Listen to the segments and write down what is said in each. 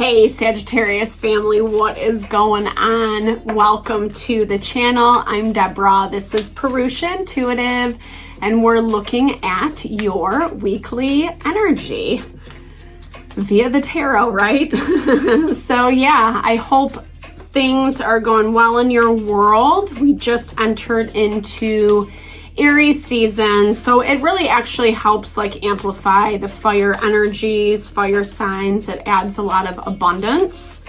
Hey Sagittarius family, what is going on? Welcome to the channel. I'm Deborah. This is Purusha Intuitive, and we're looking at your weekly energy via the tarot, right? So yeah, I hope things are going well in your world. We just entered into Aries season, so it really actually helps like amplify the fire energies, fire signs. It adds a lot of abundance.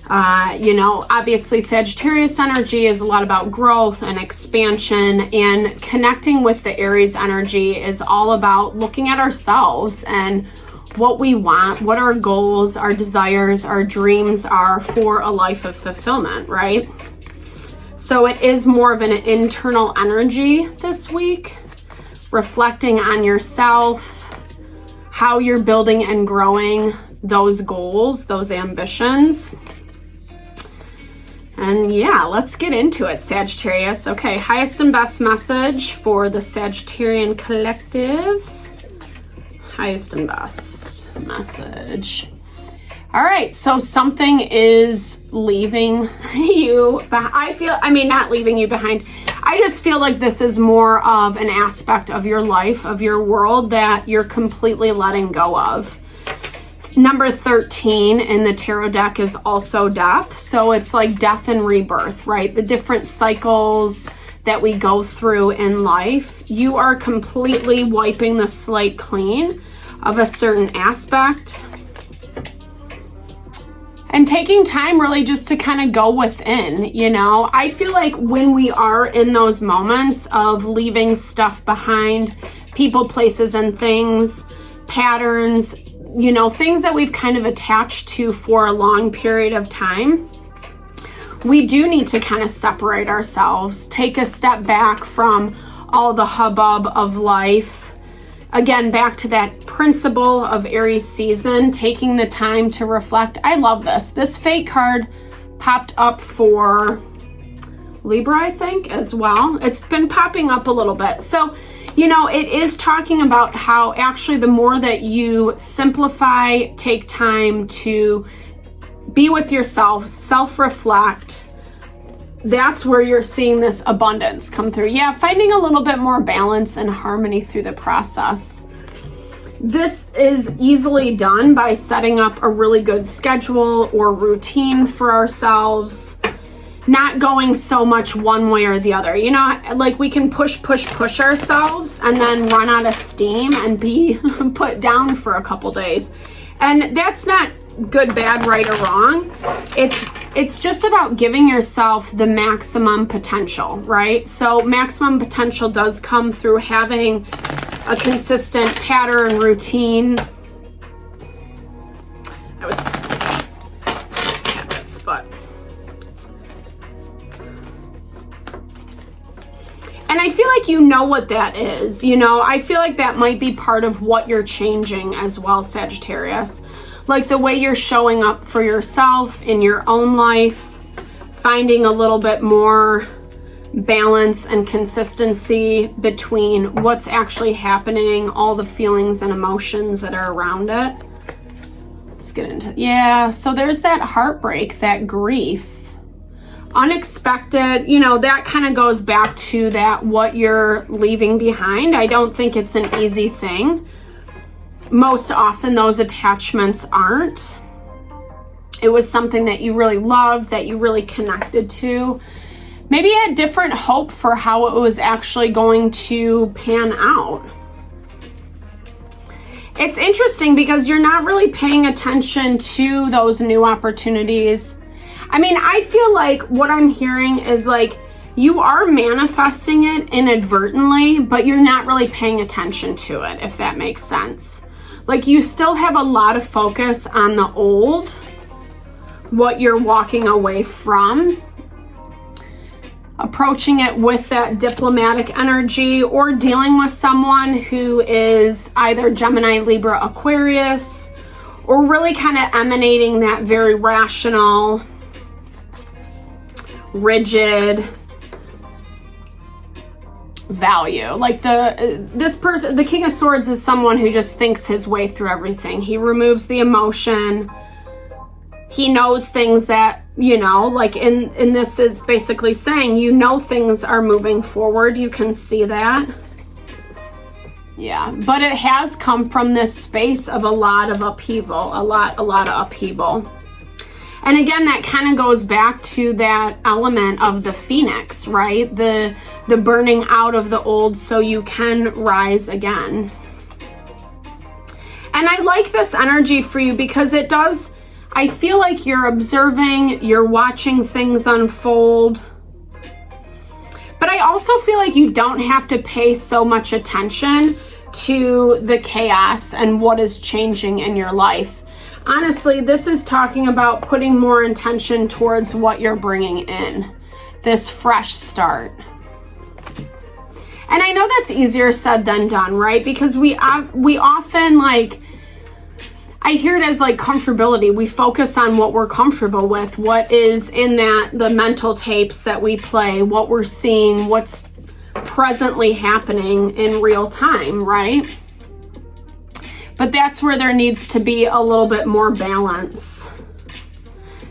Obviously Sagittarius energy is a lot about growth and expansion, and connecting with the Aries energy is all about looking at ourselves and what we want, what our goals, our desires, our dreams are for a life of fulfillment, right? So it is more of an internal energy this week, reflecting on yourself, how you're building and growing those goals, those ambitions. And yeah, let's get into it, Sagittarius. Okay, highest and best message for the Sagittarian collective. Highest and best message. All right, so something is leaving you behind. Not leaving you behind. I just feel like this is more of an aspect of your life, of your world, that you're completely letting go of. Number 13 in the tarot deck is also death. So it's like death and rebirth, right? The different cycles that we go through in life. You are completely wiping the slate clean of a certain aspect. And taking time really just to kind of go within, I feel like when we are in those moments of leaving stuff behind, people, places, and things, patterns, things that we've kind of attached to for a long period of time, we do need to kind of separate ourselves, take a step back from all the hubbub of life. Again, back to that principle of Aries season, taking the time to reflect. I love this. This Fate card popped up for Libra, I think, as well. It's been popping up a little bit. So, it is talking about how actually the more that you simplify, take time to be with yourself, self-reflect, that's where you're seeing this abundance come through. Yeah, finding a little bit more balance and harmony through the process. This is easily done by setting up a really good schedule or routine for ourselves, not going so much one way or the other. Like we can push ourselves and then run out of steam and be put down for a couple days. And that's not good, bad, right, or wrong. It's just about giving yourself the maximum potential, right? So maximum potential does come through having a consistent pattern, routine. I was that spot. And I feel like you know what that is. I feel like that might be part of what you're changing as well, Sagittarius. Like the way you're showing up for yourself in your own life, finding a little bit more balance and consistency between what's actually happening, all the feelings and emotions that are around it. Let's get into, so there's that heartbreak, that grief, unexpected, that kind of goes back to that what you're leaving behind. I don't think it's an easy thing. Most often those attachments aren't. It was something that you really loved, that you really connected to. Maybe you had different hope for how it was actually going to pan out. It's interesting because you're not really paying attention to those new opportunities. I feel like what I'm hearing is like you are manifesting it inadvertently, but you're not really paying attention to it, if that makes sense. Like you still have a lot of focus on the old, what you're walking away from, approaching it with that diplomatic energy, or dealing with someone who is either Gemini, Libra, Aquarius, or really kind of emanating that very rational, rigid value. Like this person, the King of Swords, is someone who just thinks his way through everything. He removes the emotion, he knows things that, you know, like in this is basically saying, you know, things are moving forward. You can see that. Yeah, but it has come from this space of a lot of upheaval, a lot of upheaval. And again, that kind of goes back to that element of the phoenix, right? The burning out of the old so you can rise again. And I like this energy for you because it does, I feel like you're observing, you're watching things unfold. But I also feel like you don't have to pay so much attention to the chaos and what is changing in your life. Honestly, this is talking about putting more intention towards what you're bringing in, this fresh start. And I know that's easier said than done, right? Because we often, like, I hear it as like comfortability. We focus on what we're comfortable with, what is in the mental tapes that we play, what we're seeing, what's presently happening in real time, right? But that's where there needs to be a little bit more balance.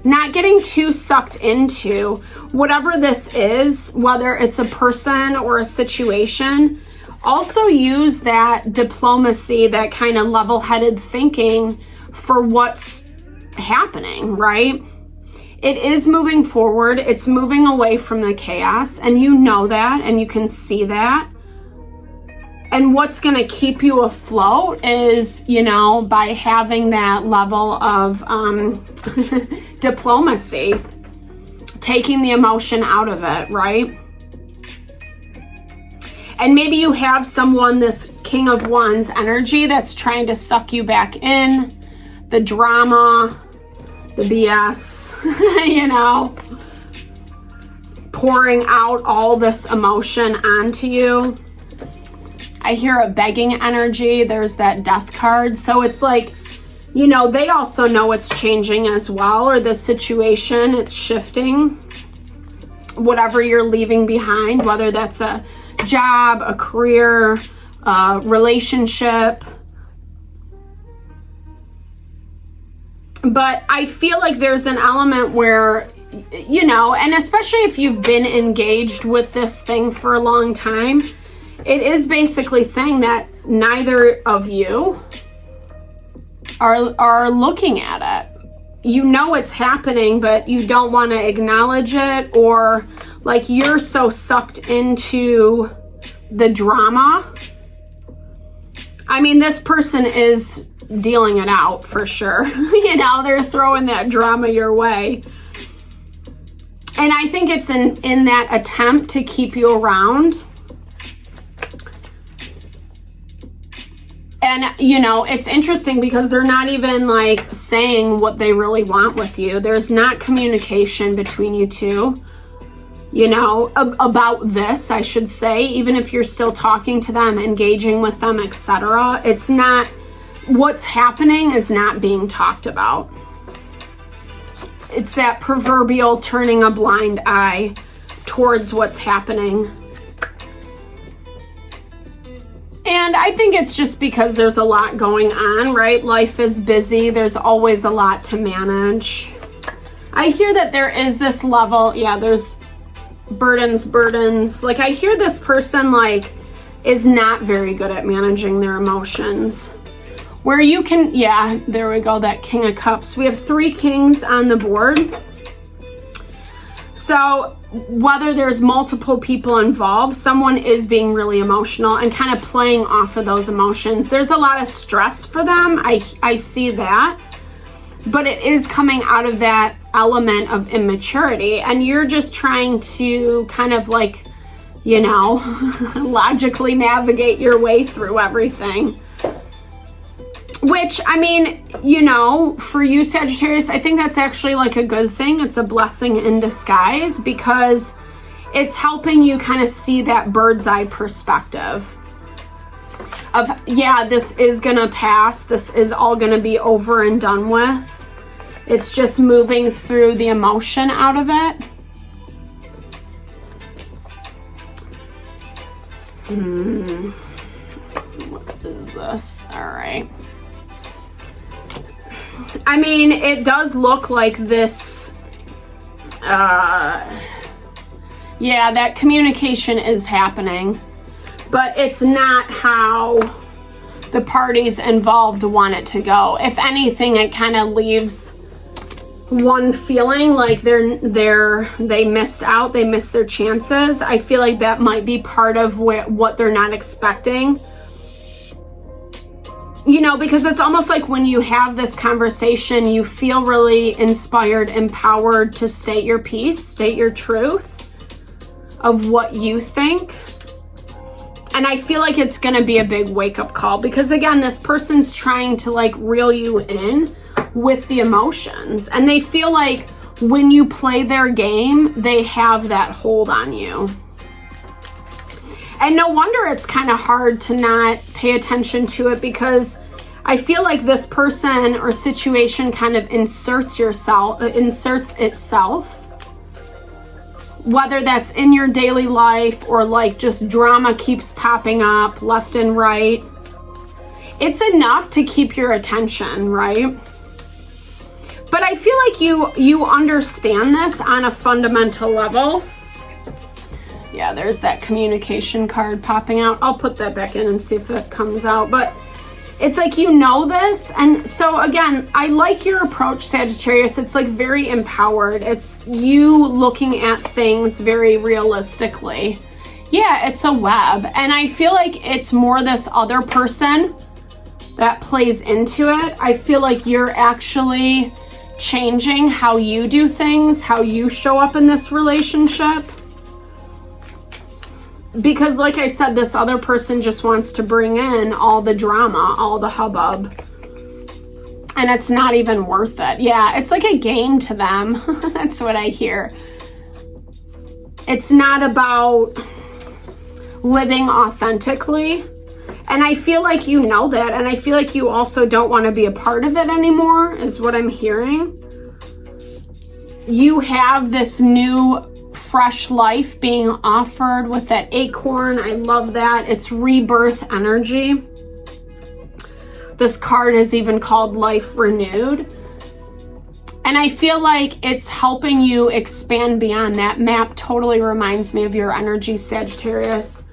Not getting too sucked into whatever this is, whether it's a person or a situation. Also use that diplomacy, that kind of level-headed thinking for what's happening, right? It is moving forward. It's moving away from the chaos, and you know that, and you can see that. And what's going to keep you afloat is, you know, by having that level of diplomacy, taking the emotion out of it, right? And maybe you have someone, this King of Wands energy, that's trying to suck you back in, the drama, the BS, you know, pouring out all this emotion onto you. I hear a begging energy. There's that Death card. So it's like, you know, they also know it's changing as well, or the situation, it's shifting. Whatever you're leaving behind, whether that's a job, a career, a relationship. But I feel like there's an element where, you know, and especially if you've been engaged with this thing for a long time, it is basically saying that neither of you are looking at it. You know it's happening, but you don't want to acknowledge it, or like you're so sucked into the drama. I mean, this person is dealing it out for sure. You know, they're throwing that drama your way. And I think it's in that attempt to keep you around. And, you know, it's interesting because they're not even like saying what they really want with you. There's not communication between you two, you know, about this, I should say, even if you're still talking to them, engaging with them, etc. It's not, what's happening is not being talked about. It's that proverbial turning a blind eye towards what's happening. And I think it's just because there's a lot going on, right? Life is busy. There's always a lot to manage. I hear that there is this level, yeah, there's burdens. Like I hear this person like is not very good at managing their emotions. Where you can, yeah, there we go, that King of Cups. We have 3 kings on the board. So whether there's multiple people involved, someone is being really emotional and kind of playing off of those emotions. There's a lot of stress for them. I see that. But it is coming out of that element of immaturity. And you're just trying to kind of like, you know, logically navigate your way through everything. Which, I mean, you know, for you, Sagittarius, I think that's actually like a good thing. It's a blessing in disguise because it's helping you kind of see that bird's eye perspective of, yeah, this is going to pass. This is all going to be over and done with. It's just moving through the emotion out of it. What is this? All right. I mean, it does look like this, yeah, that communication is happening, but it's not how the parties involved want it to go. If anything, it kind of leaves one feeling like they missed out, they missed their chances. I feel like that might be part of what they're not expecting. You know, because it's almost like when you have this conversation, you feel really inspired, empowered to state your piece, state your truth of what you think. And I feel like it's going to be a big wake-up call because, again, this person's trying to like reel you in with the emotions. And they feel like when you play their game, they have that hold on you. And no wonder it's kind of hard to not pay attention to it, because I feel like this person or situation kind of inserts itself, whether that's in your daily life or like just drama keeps popping up left and right. It's enough to keep your attention, right? But I feel like you understand this on a fundamental level. Yeah, there's that communication card popping out. I'll put that back in and see if that comes out. But it's like you know this. And so again, I like your approach, Sagittarius. It's like very empowered. It's you looking at things very realistically. Yeah, it's a web. And I feel like it's more this other person that plays into it. I feel like you're actually changing how you do things, how you show up in this relationship. Because like I said, this other person just wants to bring in all the drama, all the hubbub. And it's not even worth it. Yeah, it's like a game to them. That's what I hear. It's not about living authentically. And I feel like you know that. And I feel like you also don't want to be a part of it anymore, is what I'm hearing. You have this new fresh life being offered with that acorn. I love that. It's rebirth energy. This card is even called Life Renewed. And I feel like it's helping you expand beyond that. Map totally reminds me of your energy, Sagittarius.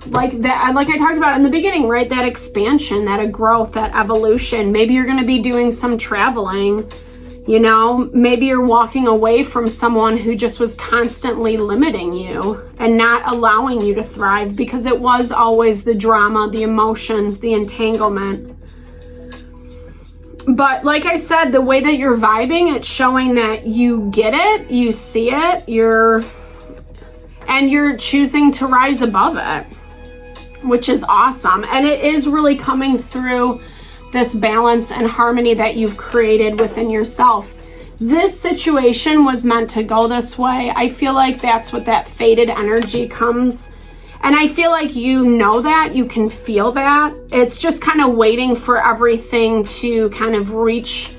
Like that, like I talked about in the beginning, right? That expansion, that growth, that evolution. Maybe you're going to be doing some traveling. You know, maybe you're walking away from someone who just was constantly limiting you and not allowing you to thrive, because it was always the drama, the emotions, the entanglement. But like I said, the way that you're vibing, it's showing that you get it, you see it, you're choosing to rise above it, which is awesome. And it is really coming through this balance and harmony that you've created within yourself. This situation was meant to go this way. I feel like that's what that fated energy comes. And I feel like you know that, you can feel that. It's just kind of waiting for everything to kind of reach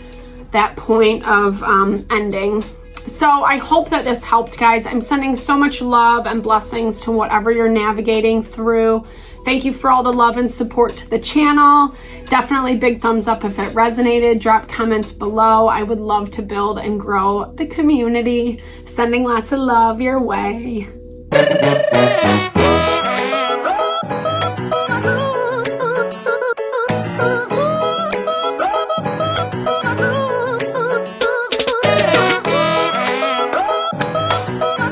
that point of ending. So I hope that this helped, guys. I'm sending so much love and blessings to whatever you're navigating through. Thank you for all the love and support to the channel. Definitely big thumbs up if it resonated. Drop comments below. I would love to build and grow the community. Sending lots of love your way.